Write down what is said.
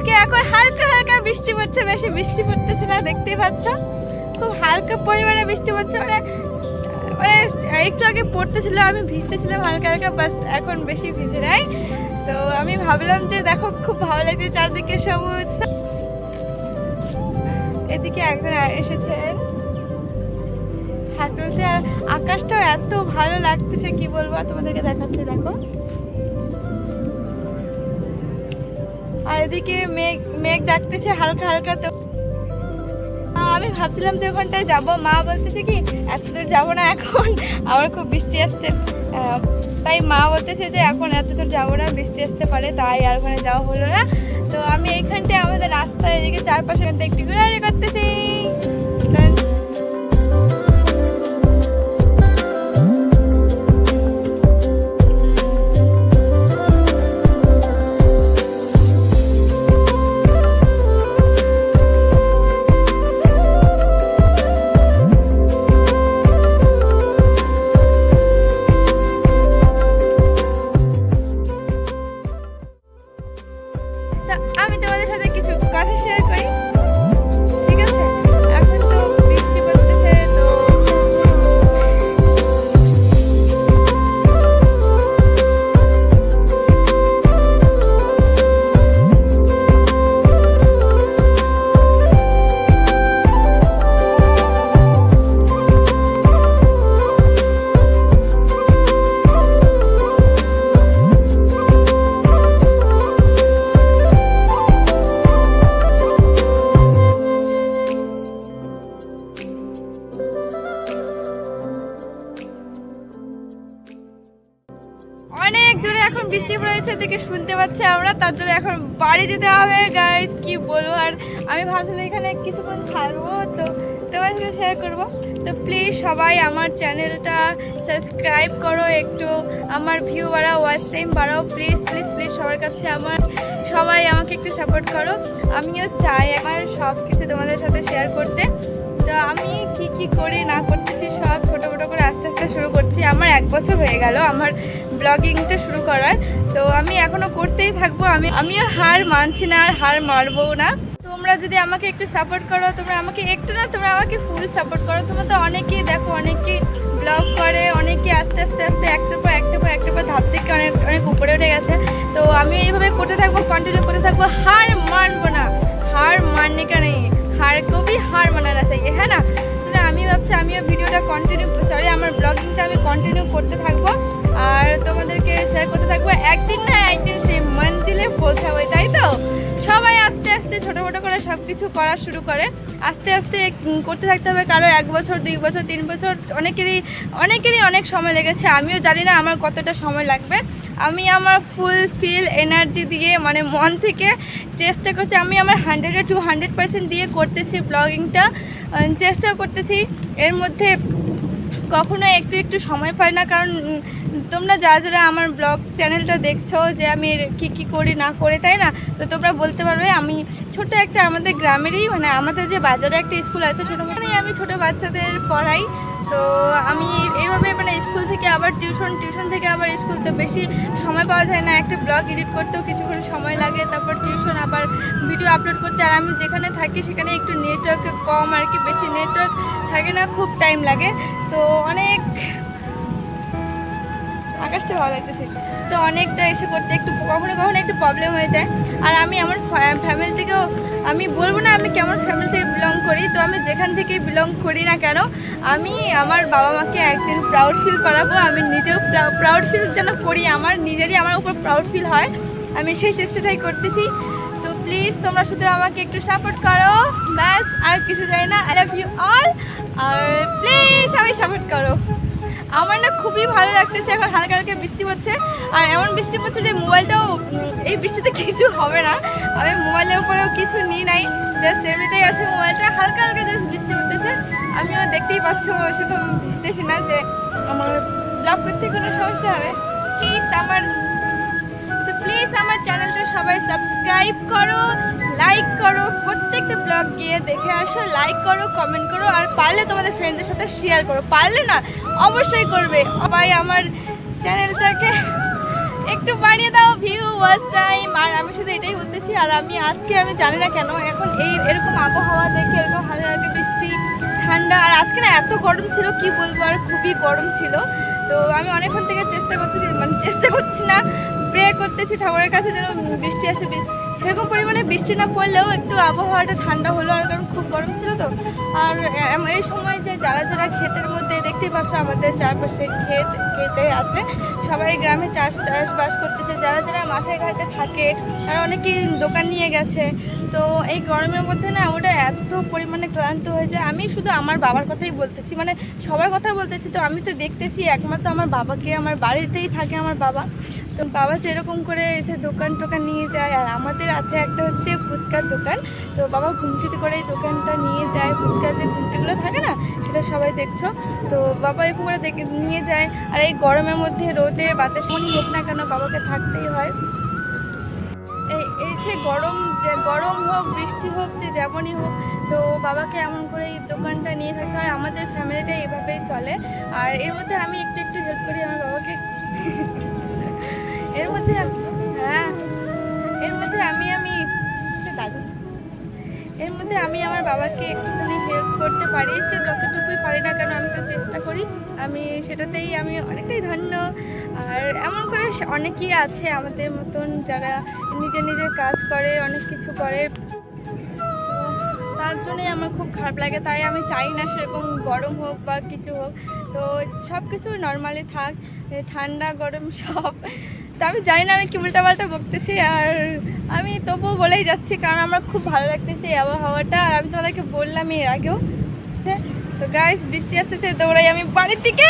আজকে এখন হালকা হালকা বৃষ্টি পড়ছে, বেশি বৃষ্টি পড়তেছে না, দেখতেই পাচ্ছ খুব হালকা পরিমাণে বৃষ্টি পড়ছে। মানে একটু আগে পড়তেছিল, আমি ভিজতেছিলাম হালকা হালকা, বাস এখন বেশি ভিজে নাই। তো আমি ভাবলাম যে দেখো খুব ভালো লাগছে চারদিকে সবুজ। এদিকে একজন এসেছেন হাত তুলতে, আর আকাশটাও এত ভালো লাগতেছে কি বলবো, তোমাদেরকে দেখাচ্ছে দেখো। আর এদিকে মেঘ মেঘ ডাকতেছে হালকা হালকা। তো আমি ভাবছিলাম যে ওখানটায় যাবো, মা বলতেছে কি এত দূর যাবো না এখন, আমার খুব বৃষ্টি আসছে। তাই মা বলতেছে যে এখন এত দূর যাবো না, বৃষ্টি আসতে পারে, তাই আর ওখানে যাওয়া হলো না। তো আমি এইখানটায় আমাদের রাস্তায় এদিকে চারপাশে একটু ঘোরাঘুরি করতেছি। আমি তোমাদের সাথে কিছু কথা শেয়ার করি, ঠিক আছে? এখন তো বৃষ্টি পড়তেছে, তো অনেক জোরে এখন বৃষ্টি পড়েছে, দেখে শুনতে পাচ্ছি আমরা, তার জন্য এখন বাড়ি যেতে হবে গাইস, কি বলবো। আর আমি ভাবছিলাম এখানে কিছুক্ষণ থাকবো, তো তোমার সাথে শেয়ার করবো। তো প্লিজ সবাই আমার চ্যানেলটা সাবস্ক্রাইব করো, একটু আমার ভিউ বাড়াও, ওয়াচ টাইম বাড়াও, প্লিজ প্লিজ প্লিজ সবার কাছে সবাই আমাকে একটু সাপোর্ট করো। আমিও চাই আমার সব কিছু তোমাদের সাথে শেয়ার করতে। তো আমি কি করি না করতেছি সব ছোটো মোটো করে আস্তে আস্তে শুরু করছি। আমার 1 বছর হয়ে গেল আমার ব্লগিংটা শুরু করার, তো আমি এখনও করতেই থাকবো। আমিও হার মানছি না, আর হার মারবো না। তোমরা যদি আমাকে একটু সাপোর্ট করো, তোমরা আমাকে একটু না, তোমরা আমাকে ফুল সাপোর্ট করো। তোমরা তো অনেকেই দেখো, অনেকেই ব্লগ করে, অনেকে আস্তে আস্তে আস্তে একটার পর ধাপ থেকে অনেক অনেক উপরে উঠে গেছে। তো আমি এইভাবে করতে থাকবো, কন্টিনিউ করতে থাকবো, হার মানবো না। হার মাননে কা নেই, হার কবি হার মানানা চাইয়ে, হ্যাঁ না? আমি ভাবছি আমিও ভিডিওটা আমার ব্লগিংটা আমি কন্টিনিউ করতে থাকবো, আর তোমাদেরকে শেয়ার করতে থাকবো। একদিন না একদিন সেই মঞ্জিলে পৌঁছাবো, তাই তো? সবাই আস্তে আস্তে ছোটো মোটো করে সব কিছু করা শুরু করে, আস্তে আস্তে করতে থাকতে হবে। কারো 1 বছর 2 বছর 3 বছর, অনেকেরই অনেক সময় লেগেছে। আমিও জানি না আমার কতটা সময় লাগবে। আমি আমার ফুল এনার্জি দিয়ে, মানে মন থেকে চেষ্টা করছি। আমি আমার 100 to 100% দিয়ে করতেছি ব্লগিংটা, চেষ্টাও করতেছি। এর মধ্যে কখনো একটু সময় পাই না, কারণ তোমরা যারা আমার ব্লগ চ্যানেলটা দেখছো যে আমি কি করি না করে, তাই না? তো তোমরা বলতে পারবে আমি ছোট একটা আমাদের গ্রামেরই, মানে আমাদের যে বাজারে একটা স্কুল আছে ছোটোখানে, আমি ছোট বাচ্চাদের পড়াই। তো আমি এইভাবে মানে স্কুল থেকে আবার টিউশন থেকে আবার স্কুল, তো বেশি সময় পাওয়া যায় না। একটা ব্লগ এডিট করতেও কিছুক্ষণ সময় লাগে, তারপর টিউশন, আবার ভিডিও আপলোড করতে। আর আমি যেখানে থাকি সেখানে একটু নেটওয়ার্ক কম আর কি, বেশি নেটওয়ার্ক থাকে না, খুব টাইম লাগে। তো অনেক আকাশটা ভালো লাগতেছে, তো অনেকটা এসে করতে একটু কখনো একটু প্রবলেম হয়ে যায়। আর আমি আমার ফ্যামিলি থেকেও, আমি বলবো না আমি কেমন ফ্যামিলি থেকে বিলং করি, তো আমি যেখান থেকে বিলং করি না কেন, আমি আমার বাবা মাকে একদিন প্রাউড ফিল করাবো। আমি নিজেও প্রাউড ফিল যেন করি, আমার উপর প্রাউড ফিল হয়, আমি সেই চেষ্টাটাই করতেছি। তো প্লিজ তোমরা শুধু আমাকে একটু সাপোর্ট করো, ব্যাস, আর কিছু চাই না। আই লাভ ইউ অল, আর প্লিজ সবাই সাপোর্ট করো। আমার না খুবই ভালো লাগতেছে, এখন হালকা হালকা বৃষ্টি হচ্ছে, আর এমন বৃষ্টি পড়ছে যে মোবাইলটাও, এই বৃষ্টিতে কিছু হবে না, আমি মোবাইলের উপরেও কিছু নিই নাই, জাস্ট এমনিতেই আছে মোবাইলটা, হালকা হালকা জাস্ট বৃষ্টি পড়তেছে। আমিও দেখতেই পাচ্ছ শুধু ভিজতেছি না, যে আমার ব্লগ করতে কোনো সমস্যা হবে। প্লিজ আমার চ্যানেলটা সবাই সাবস্ক্রাইব করো, লাইক করো, প্রত্যেকটা ব্লগ গিয়ে দেখে আসো, লাইক করো, কমেন্ট করো, আর পারলে তোমাদের ফ্রেন্ডদের সাথে শেয়ার করো, পারলে না অবশ্যই করবে। সবাই আমার চ্যানেলটাকে একটু বাড়িয়ে দাও, ভিউ, ওয়াচ টাইম, আর আমি শুধু এটাই বলতেছি। আর আমি আজকে আমি জানি না কেন এখন এরকম আবহাওয়া দেখে এরকম হালকা হালকা বৃষ্টি ঠান্ডা, আর আজকে না এত গরম ছিল কি বলবো, আর খুবই গরম ছিল। তো আমি অনেকক্ষণ থেকে চেষ্টা করছি না, প্রে করতেছি ঠাকুরের কাছে যেন বৃষ্টি আসে। সেরকম পরিমাণে বৃষ্টি না পড়লেও একটু আবহাওয়াটা ঠান্ডা হলো, আর কারণ খুব গরম ছিল তো। আর এই সময় যে যারা যারা ক্ষেতের মধ্যে দেখতেই পাচ্ছ আমাদের চারপাশে খেতে আছে, সবাই গ্রামে চাষবাস করতেছে, যারা যারা মাঠে ঘাটে থাকে আর অনেকেই দোকান নিয়ে গেছে। তো এই গরমের মধ্যে না ওটা এত পরিমাণে ক্লান্ত হয়ে যায়। আমি শুধু আমার বাবার কথাই বলতেছি, মানে সবার কথা বলতেছি। তো আমি তো দেখতেছি একমাত্র আমার বাবাকে, আমার বাড়িতেই থাকে আমার বাবা। তো বাবা যেরকম করে এসে দোকান টোকান নিয়ে যায়, আর আমাদের আছে একটা হচ্ছে ফুচকার দোকান। তো বাবা ঘুমটিতে করে এই দোকানটা নিয়ে যায়, ফুচকার যে ঘুমটিগুলো থাকে না সেটা সবাই দেখছো। তো বাবা এরকম করে নিয়ে যায়। আর এই গরমের মধ্যে রোদে বাতাস মনই হোক না কেন বাবাকে থাকতেই হয়। এই যে গরম হোক বৃষ্টি হোক যে যেমনই হোক, তো বাবাকে এমন করে এই দোকানটা নিয়ে থাকতে হয়। আমাদের ফ্যামিলিটা এভাবেই চলে। আর এর মধ্যে আমি একটু হেল্প করি আমার বাবাকে। এর মধ্যে আমি আমার বাবাকে একটুখানি হেল্প করতে পারি, সে যতটুকুই পারি না কেন আমি তো চেষ্টা করি। আমি সেটাতেই আমি অনেকটাই ধন্য। আর এমন করে অনেকেই আছে আমাদের মতন যারা নিজের কাজ করে, অনেক কিছু করে। তার জন্যই আমার খুব খারাপ লাগে। তাই আমি চাই না সেরকম গরম হোক বা কিছু হোক, তো সব কিছু নর্মালি থাক, ঠান্ডা গরম সব। তো আমি জানি না আমি কি উল্টাপাল্টা বকতেছি, আর আমি তবুও বলেই যাচ্ছি কারণ আমার খুব ভালো লাগতেছে এই আবহাওয়াটা। আর আমি তোমাদেরকে বললাম এর আগেও। তো গাইস বৃষ্টি আসতেছে, দৌড়াই আমি বাড়ির দিকে।